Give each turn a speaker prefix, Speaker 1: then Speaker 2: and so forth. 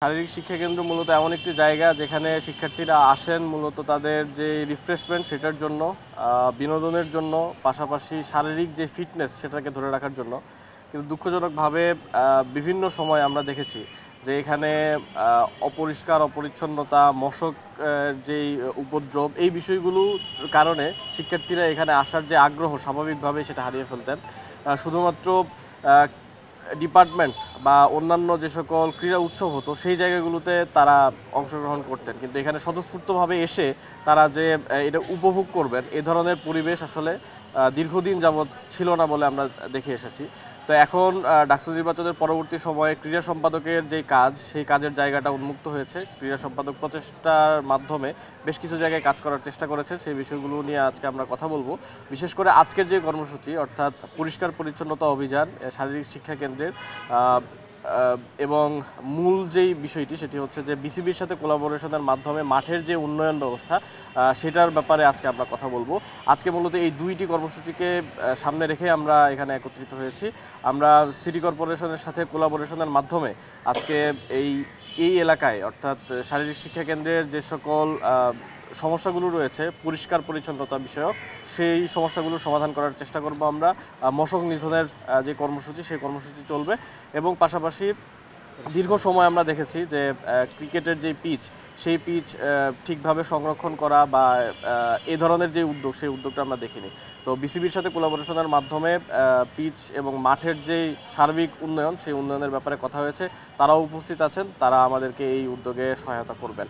Speaker 1: শারীরিক শিক্ষা কেন্দ্র মূলত এমন একটি জায়গা যেখানে শিক্ষার্থীরা আসেন মূলত তাদের যে রিফ্রেশমেন্ট সেটার জন্য, বিনোদনের জন্য, পাশাপাশি শারীরিক যে ফিটনেস সেটাকে ধরে রাখার জন্য। কিন্তু দুঃখজনকভাবে বিভিন্ন সময় আমরা দেখেছি যে এখানে অপরিষ্কার, অপরিচ্ছন্নতা, মশক যেই উপদ্রব, এই বিষয়গুলোর কারণে শিক্ষার্থীরা এখানে আসার যে আগ্রহ স্বাভাবিকভাবে সেটা হারিয়ে ফেলতেন। শুধুমাত্র ডিপার্টমেন্ট বা অন্যান্য যে সকল ক্রীড়া উৎসব হতো সেই জায়গাগুলোতে তারা অংশগ্রহণ করতেন, কিন্তু এখানে স্বতঃস্ফূর্তভাবে এসে তারা যে এটা উপভোগ করবেন এ ধরনের পরিবেশ আসলে দীর্ঘদিন যাবৎ ছিল না বলে আমরা দেখে এসেছি। তো এখন ডাকসু নির্বাচনের পরবর্তী সময়ে ক্রীড়া সম্পাদকের যে কাজ, সেই কাজের জায়গাটা উন্মুক্ত হয়েছে। ক্রীড়া সম্পাদক প্রচেষ্টার মাধ্যমে বেশ কিছু জায়গায় কাজ করার চেষ্টা করেছেন। সেই বিষয়গুলো নিয়ে আজকে আমরা কথা বলবো। বিশেষ করে আজকের যে কর্মসূচি, অর্থাৎ পরিষ্কার পরিচ্ছন্নতা অভিযান শারীরিক শিক্ষা কেন্দ্রের, এবং মূল যেই বিষয়টি সেটি হচ্ছে যে বিসিবির সাথে কোলাবোরেশনের মাধ্যমে মাঠের যে উন্নয়ন ব্যবস্থা, সেটার ব্যাপারে আজকে আমরা কথা বলবো। আজকে মূলত এই দুইটি কর্মসূচিকে সামনে রেখে আমরা এখানে একত্রিত হয়েছি। আমরা সিটি কর্পোরেশনের সাথে কোলাবোরেশনের মাধ্যমে আজকে এই এই এলাকায়, অর্থাৎ শারীরিক শিক্ষা কেন্দ্রের যে সকল সমস্যাগুলো রয়েছে পরিষ্কার পরিচ্ছন্নতা বিষয়ক, সেই সমস্যাগুলো সমাধান করার চেষ্টা করব আমরা। মশক নিধনের যে কর্মসূচি, সেই কর্মসূচি চলবে। এবং পাশাপাশি দীর্ঘ সময় আমরা দেখেছি যে ক্রিকেটের যে পিচ, সেই পিচ ঠিকভাবে সংরক্ষণ করা বা এ ধরনের যে উদ্যোগ, সেই উদ্যোগটা আমরা দেখিনি। তো বিসিবির সাথে কোলাবোরেশনের মাধ্যমে পিচ এবং মাঠের যেই সার্বিক উন্নয়ন, সেই উন্নয়নের ব্যাপারে কথা হয়েছে। তারাও উপস্থিত আছেন, তারা আমাদেরকে এই উদ্যোগে সহায়তা করবেন।